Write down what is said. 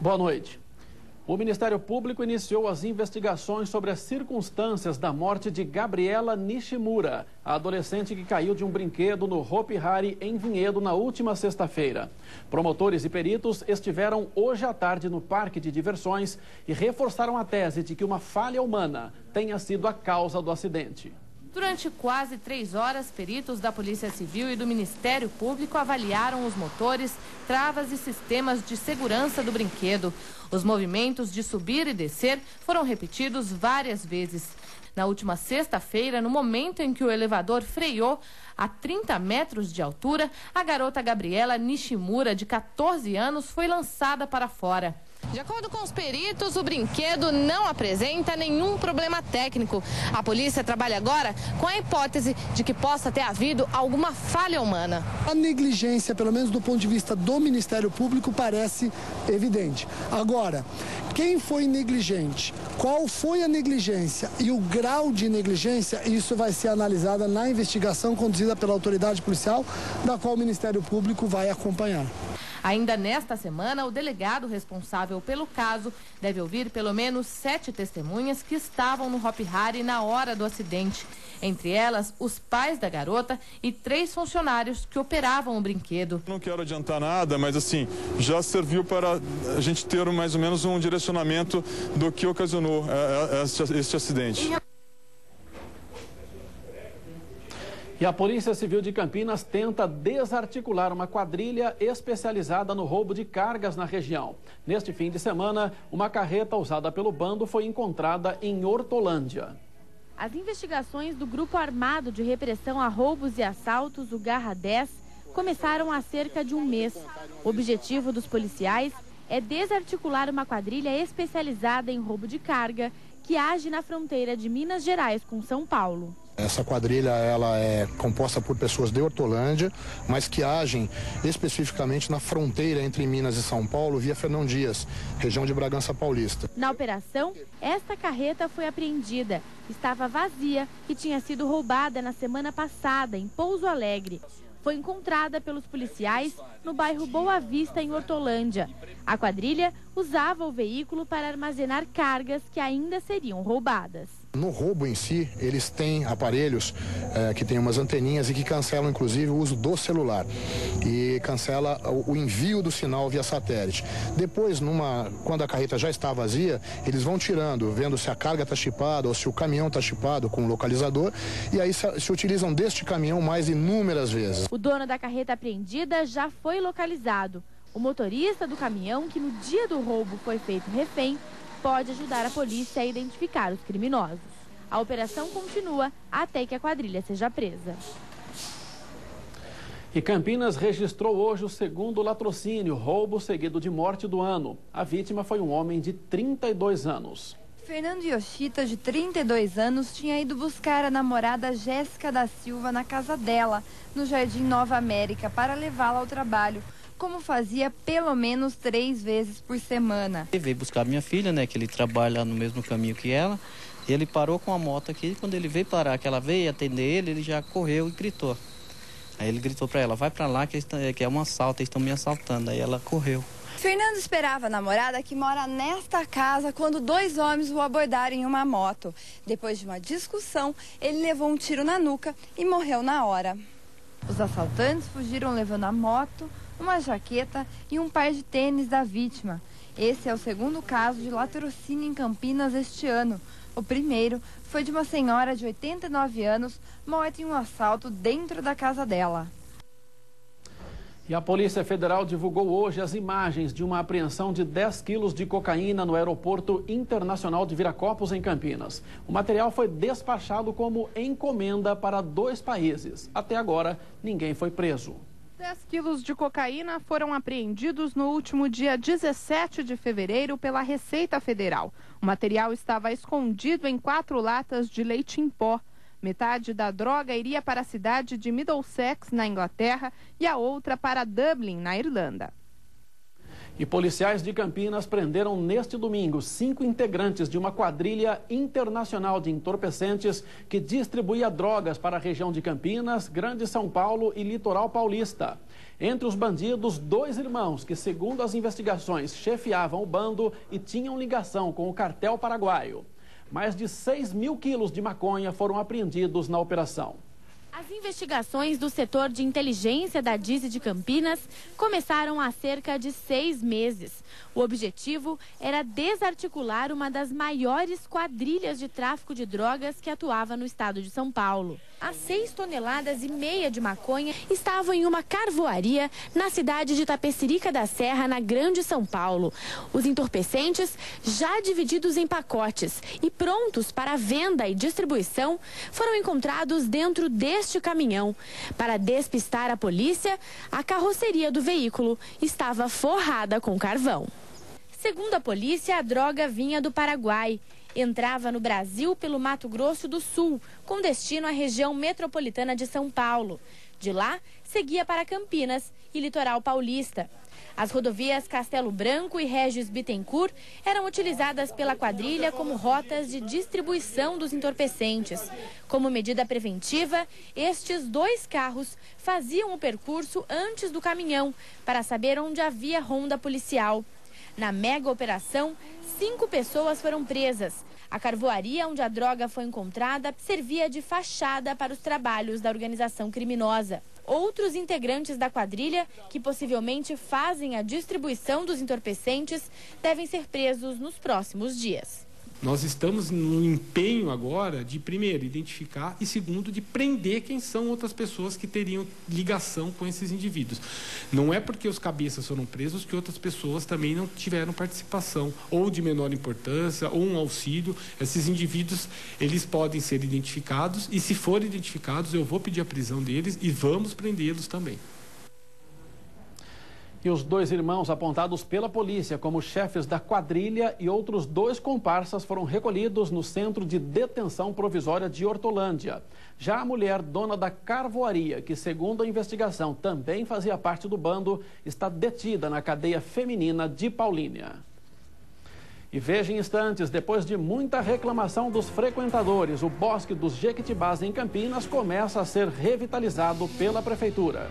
Boa noite. O Ministério Público iniciou as investigações sobre as circunstâncias da morte de Gabriela Nishimura, a adolescente que caiu de um brinquedo no Hopi Hari, em Vinhedo, na última sexta-feira. Promotores e peritos estiveram hoje à tarde no parque de diversões e reforçaram a tese de que uma falha humana tenha sido a causa do acidente. Durante quase 3 horas, peritos da Polícia Civil e do Ministério Público avaliaram os motores, travas e sistemas de segurança do brinquedo. Os movimentos de subir e descer foram repetidos várias vezes. Na última sexta-feira, no momento em que o elevador freou a 30 metros de altura, a garota Gabriela Nishimura, de 14 anos, foi lançada para fora. De acordo com os peritos, o brinquedo não apresenta nenhum problema técnico. A polícia trabalha agora com a hipótese de que possa ter havido alguma falha humana. A negligência, pelo menos do ponto de vista do Ministério Público, parece evidente. Agora, quem foi negligente, qual foi a negligência e o grau de negligência, isso vai ser analisado na investigação conduzida pela autoridade policial, da qual o Ministério Público vai acompanhar. Ainda nesta semana, o delegado responsável pelo caso deve ouvir pelo menos 7 testemunhas que estavam no Hopi Hari na hora do acidente. Entre elas, os pais da garota e 3 funcionários que operavam o brinquedo. Não quero adiantar nada, mas assim, já serviu para a gente ter mais ou menos um direcionamento do que ocasionou este acidente. E a Polícia Civil de Campinas tenta desarticular uma quadrilha especializada no roubo de cargas na região. Neste fim de semana, uma carreta usada pelo bando foi encontrada em Hortolândia. As investigações do Grupo Armado de Repressão a Roubos e Assaltos, o Garra 10, começaram há cerca de um mês. O objetivo dos policiais é desarticular uma quadrilha especializada em roubo de carga que age na fronteira de Minas Gerais com São Paulo. Essa quadrilha ela é composta por pessoas de Hortolândia, mas que agem especificamente na fronteira entre Minas e São Paulo, via Fernão Dias, região de Bragança Paulista. Na operação, esta carreta foi apreendida. Estava vazia e tinha sido roubada na semana passada, em Pouso Alegre. Foi encontrada pelos policiais no bairro Boa Vista, em Hortolândia. A quadrilha usava o veículo para armazenar cargas que ainda seriam roubadas. No roubo em si, eles têm aparelhos que têm umas anteninhas e que cancelam, inclusive, o uso do celular. E cancela o envio do sinal via satélite. Depois, quando a carreta já está vazia, eles vão tirando, vendo se a carga está chipada ou se o caminhão está chipado com o localizador. E aí se utilizam deste caminhão mais inúmeras vezes. O dono da carreta apreendida já foi localizado. O motorista do caminhão, que no dia do roubo foi feito refém, pode ajudar a polícia a identificar os criminosos. A operação continua até que a quadrilha seja presa. E Campinas registrou hoje o segundo latrocínio, roubo seguido de morte do ano. A vítima foi um homem de 32 anos. Fernando Yoshita, de 32 anos, tinha ido buscar a namorada Jéssica da Silva na casa dela, no Jardim Nova América, para levá-la ao trabalho, como fazia pelo menos 3 vezes por semana. Ele veio buscar minha filha, né, que ele trabalha no mesmo caminho que ela, e ele parou com a moto aqui, e quando ele veio parar, que ela veio atender ele já correu e gritou. Aí ele gritou para ela, vai para lá que é um assalto, eles estão me assaltando. Aí ela correu. Fernando esperava a namorada, que mora nesta casa, quando 2 homens o abordaram em uma moto. Depois de uma discussão, ele levou um tiro na nuca e morreu na hora. Os assaltantes fugiram levando a moto, uma jaqueta e um par de tênis da vítima. Esse é o segundo caso de latrocínio em Campinas este ano. O primeiro foi de uma senhora de 89 anos, morta em um assalto dentro da casa dela. E a Polícia Federal divulgou hoje as imagens de uma apreensão de 10 quilos de cocaína no Aeroporto Internacional de Viracopos, em Campinas. O material foi despachado como encomenda para 2 países. Até agora, ninguém foi preso. 10 quilos de cocaína foram apreendidos no último dia 17 de fevereiro pela Receita Federal. O material estava escondido em 4 latas de leite em pó. Metade da droga iria para a cidade de Middlesex, na Inglaterra, e a outra para Dublin, na Irlanda. E policiais de Campinas prenderam neste domingo 5 integrantes de uma quadrilha internacional de entorpecentes que distribuía drogas para a região de Campinas, Grande São Paulo e Litoral Paulista. Entre os bandidos, 2 irmãos que, segundo as investigações, chefiavam o bando e tinham ligação com o cartel paraguaio. Mais de 6 mil quilos de maconha foram apreendidos na operação. As investigações do setor de inteligência da DISE de Campinas começaram há cerca de 6 meses. O objetivo era desarticular uma das maiores quadrilhas de tráfico de drogas que atuava no estado de São Paulo. As 6,5 toneladas de maconha estavam em uma carvoaria na cidade de Tapecerica da Serra, na Grande São Paulo. Os entorpecentes, já divididos em pacotes e prontos para venda e distribuição, foram encontrados dentro deste caminhão. Para despistar a polícia, a carroceria do veículo estava forrada com carvão. Segundo a polícia, a droga vinha do Paraguai. Entrava no Brasil pelo Mato Grosso do Sul, com destino à região metropolitana de São Paulo. De lá, seguia para Campinas e Litoral Paulista. As rodovias Castelo Branco e Régis Bittencourt eram utilizadas pela quadrilha como rotas de distribuição dos entorpecentes. Como medida preventiva, estes 2 carros faziam o percurso antes do caminhão, para saber onde havia ronda policial. Na mega operação, 5 pessoas foram presas. A carvoaria onde a droga foi encontrada servia de fachada para os trabalhos da organização criminosa. Outros integrantes da quadrilha, que possivelmente fazem a distribuição dos entorpecentes, devem ser presos nos próximos dias. Nós estamos no empenho agora de, primeiro, identificar e, segundo, de prender quem são outras pessoas que teriam ligação com esses indivíduos. Não é porque os cabeças foram presos que outras pessoas também não tiveram participação, ou de menor importância, ou um auxílio. Esses indivíduos, eles podem ser identificados e, se forem identificados, eu vou pedir a prisão deles e vamos prendê-los também. E os 2 irmãos apontados pela polícia como chefes da quadrilha e outros 2 comparsas foram recolhidos no Centro de Detenção Provisória de Hortolândia. Já a mulher dona da carvoaria, que segundo a investigação também fazia parte do bando, está detida na cadeia feminina de Paulínia. E veja em instantes, depois de muita reclamação dos frequentadores, o Bosque dos Jequitibás em Campinas começa a ser revitalizado pela Prefeitura.